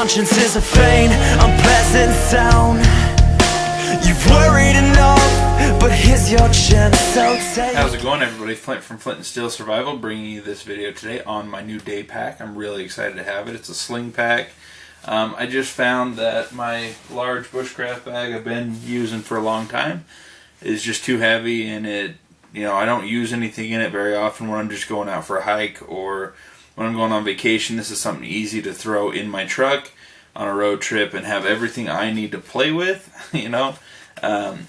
conscience is a faint, unpleasant sound. You've worried enough, but here's your chance, so take. How's it going, everybody? Flint from Flint and Steel Survival, bringing you this video today on my new day pack. I'm really excited to have it. It's a sling pack. I just found that my large bushcraft bag I've been using for a long time is just too heavy, and I don't use anything in it very often when I'm just going out for a hike or when I'm going on vacation. This is something easy to throw in my truck on a road trip and have everything I need to play with,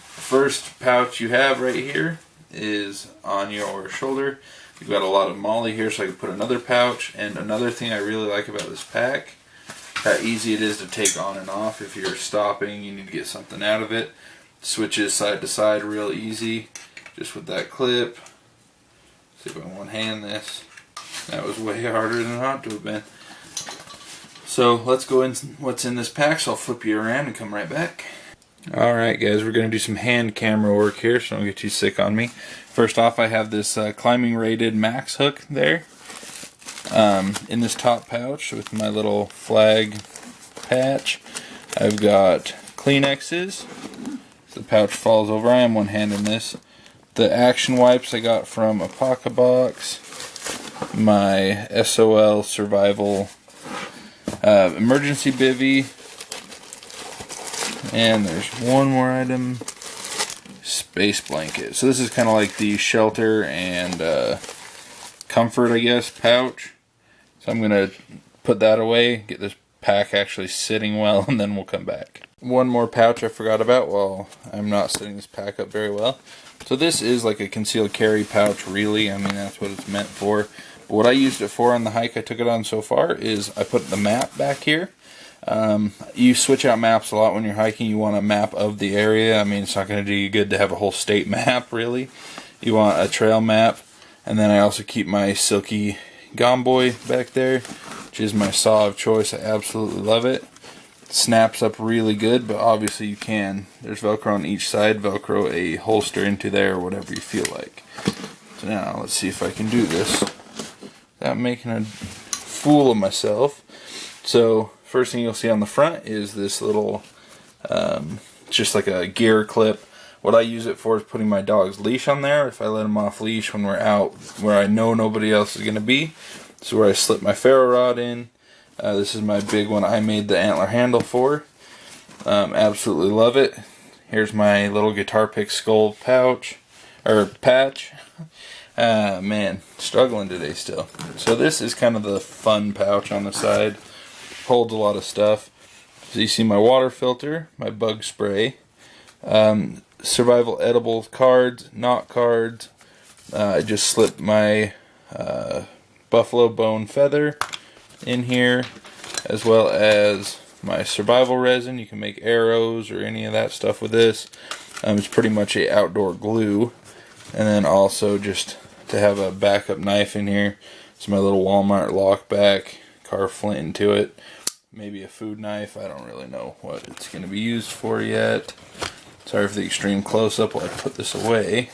First pouch you have right here is on your shoulder. You've got a lot of molly here, so I can put another pouch. And another thing I really like about this pack, how easy it is to take on and off. If you're stopping, you need to get something out of it. Switches side to side real easy, just with that clip. See if I can one hand this. That was way harder than it ought to have been. So let's go in what's in this pack. So I'll flip you around and come right back. Alright guys, we're going to do some hand camera work here, so don't get too sick on me. First off, I have this climbing rated max hook there. In this top pouch with my little flag patch, I've got Kleenexes. The pouch falls over. I am one-handing this. The action wipes I got from a pocket box. My SOL survival emergency bivvy. And there's one more item. Space blanket. So this is kind of like the shelter and comfort, I guess, pouch. So I'm going to put that away, get this pack actually sitting well, and then we'll come back. One more pouch I forgot about while I'm not setting this pack up very well. So this is like a concealed carry pouch, really. I mean, that's what it's meant for. But what I used it for on the hike I took it on so far is I put the map back here. You switch out maps a lot when you're hiking. You want a map of the area. I mean, it's not going to do you good to have a whole state map, really. You want a trail map. And then I also keep my Silky Gomboy back there, which is my saw of choice. I absolutely love it. Snaps up really good, but obviously you can. There's Velcro on each side. Velcro a holster into there or whatever you feel like. So now let's see if I can do this without making a fool of myself. So first thing you'll see on the front is this little, just like a gear clip. What I use it for is putting my dog's leash on there. If I let him off leash when we're out where I know nobody else is going to be. This is where I slip my ferro rod in. This is my big one I made the antler handle for. Absolutely love it. Here's my little guitar pick skull pouch, or patch. Man, struggling today still. So this is kind of the fun pouch on the side. Holds a lot of stuff. So you see my water filter, my bug spray, survival edible cards, not cards. I just slipped my buffalo bone feather in here, as well as my survival resin. You can make arrows or any of that stuff with this. It's pretty much a outdoor glue. And then also just to have a backup knife in here. It's my little Walmart lockback. Carve flint into it. Maybe a food knife. I don't really know what it's going to be used for yet. Sorry for the extreme close-up while I put this away.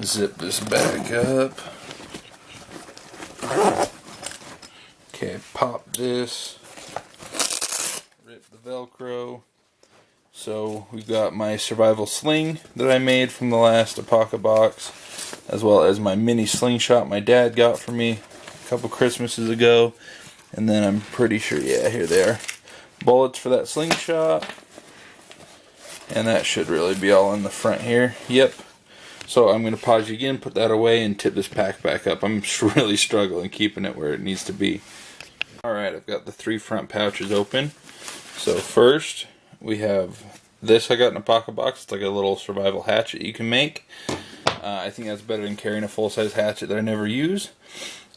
Zip this back up. Okay, pop this. Rip the Velcro. So we've got my survival sling that I made from the last pocket box, as well as my mini slingshot my dad got for me a couple Christmases ago. And then I'm pretty sure, yeah, here they are. Bullets for that slingshot. And that should really be all in the front here. Yep. So I'm going to pause you again, put that away, and tip this pack back up. I'm really struggling keeping it where it needs to be. Alright, I've got the 3 front pouches open. So first, we have this I got in a pocket box. It's like a little survival hatchet you can make. I think that's better than carrying a full-size hatchet that I never use.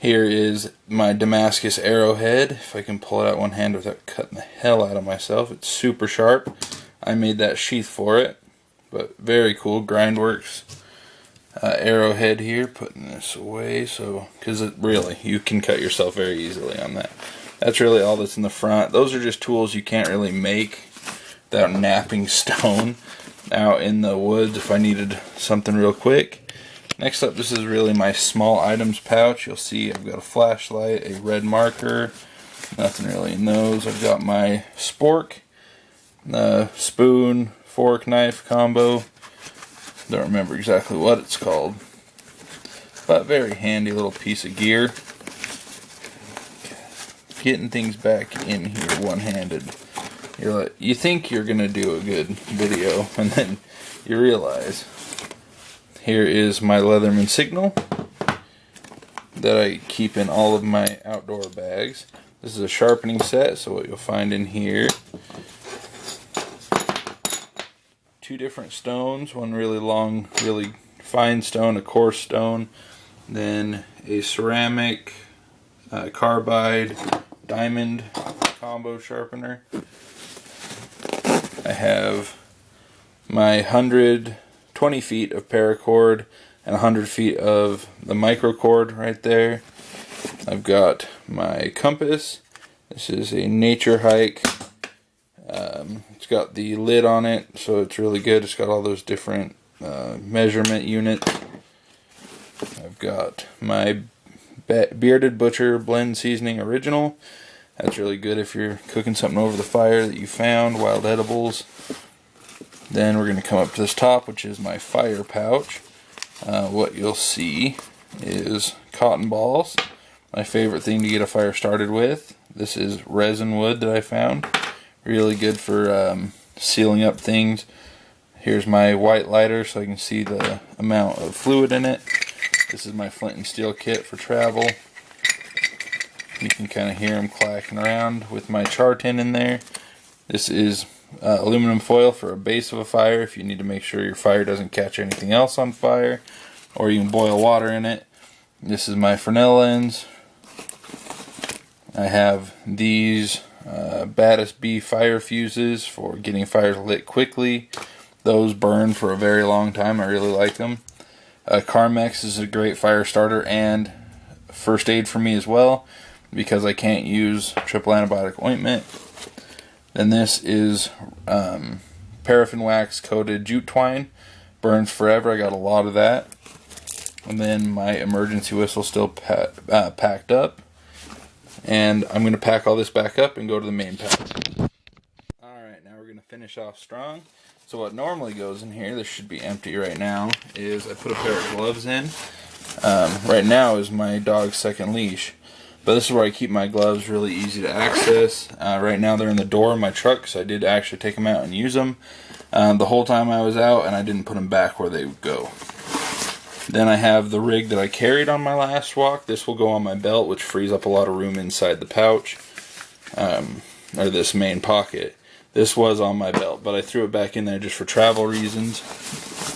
Here is my Damascus arrowhead. If I can pull it out one hand without cutting the hell out of myself. It's super sharp. I made that sheath for it. But very cool. Grindworks arrowhead here. Putting this away. Because really, you can cut yourself very easily on that. That's really all that's in the front. Those are just tools you can't really make without napping stone out in the woods if I needed something real quick. Next up, this is really my small items pouch. You'll see I've got a flashlight, a red marker, Nothing really in those. I've got my spork, spoon, fork, knife combo. Don't remember exactly what it's called, but very handy little piece of gear. Getting things back in here one-handed. You think you're gonna do a good video, and then you realize here is my Leatherman signal that I keep in all of my outdoor bags. This is a sharpening set, so what you'll find in here, 2 different stones, one really long, really fine stone, a coarse stone, then a ceramic, carbide, diamond combo sharpener. I have my 120 feet of paracord and 100 feet of the microcord right there. I've got my compass. This is a nature hike. It's got the lid on it, so it's really good. It's got all those different measurement units. I've got my Bearded Butcher Blend Seasoning Original. That's really good if you're cooking something over the fire that you found, wild edibles. Then we're going to come up to this top, which is my fire pouch. What you'll see is cotton balls. My favorite thing to get a fire started with. This is resin wood that I found. Really good for sealing up things. Here's my white lighter so I can see the amount of fluid in it. This is my flint and steel kit for travel. You can kind of hear them clacking around with my char tin in there. This is aluminum foil for a base of a fire if you need to make sure your fire doesn't catch anything else on fire, or you can boil water in it. This is my Fresnel lens. I have these Baddest Bee fire fuses for getting fires lit quickly. Those burn for a very long time. I really like them. Carmex is a great fire starter and first aid for me as well, because I can't use triple antibiotic ointment. Then this is paraffin wax coated jute twine. Burns forever. I got a lot of that. And then my emergency whistle still packed up. And I'm going to pack all this back up and go to the main pack. Alright, now we're going to finish off strong. So what normally goes in here, this should be empty right now, is I put a pair of gloves in. Right now is my dog's second leash. But this is where I keep my gloves, really easy to access. Right now they're in the door of my truck, so I did actually take them out and use them the whole time I was out, and I didn't put them back where they would go. Then I have the rig that I carried on my last walk. This will go on my belt, which frees up a lot of room inside the pouch, or this main pocket. This was on my belt, but I threw it back in there just for travel reasons.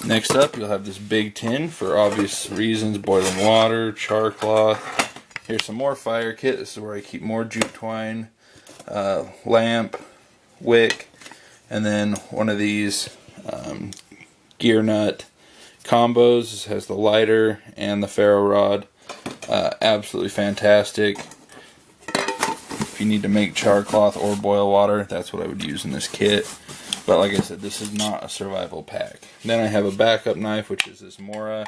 Next up, you'll have this big tin for obvious reasons, boiling water, char cloth. Here's some more fire kit. This is where I keep more jute twine, lamp, wick, and then one of these gear nut combos. This has the lighter and the ferro rod. Absolutely fantastic. If you need to make char cloth or boil water, that's what I would use in this kit. But like I said, this is not a survival pack. Then I have a backup knife, which is this Mora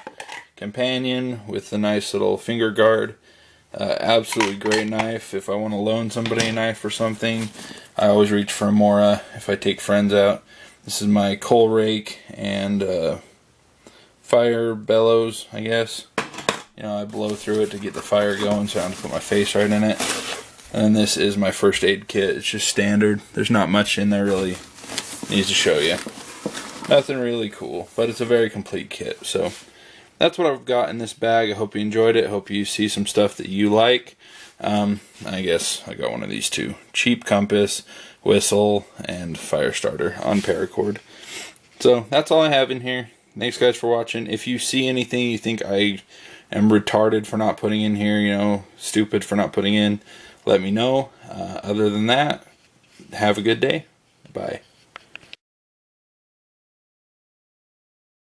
Companion with the nice little finger guard. Absolutely great knife. If I want to loan somebody a knife or something, I always reach for a Mora if I take friends out. This is my coal rake and fire bellows, I guess. You know, I blow through it to get the fire going, so I don't have to put my face right in it. And this is my first aid kit. It's just standard. There's not much in there really needs to show you. Nothing really cool, but it's a very complete kit. So that's what I've got in this bag. I hope you enjoyed it. I hope you see some stuff that you like. I guess I got one of these two. Cheap compass, whistle, and fire starter on paracord. So that's all I have in here. Thanks guys for watching. If you see anything you think I am retarded for not putting in here, you know, stupid for not putting in, let me know. Other than that, have a good day. Bye.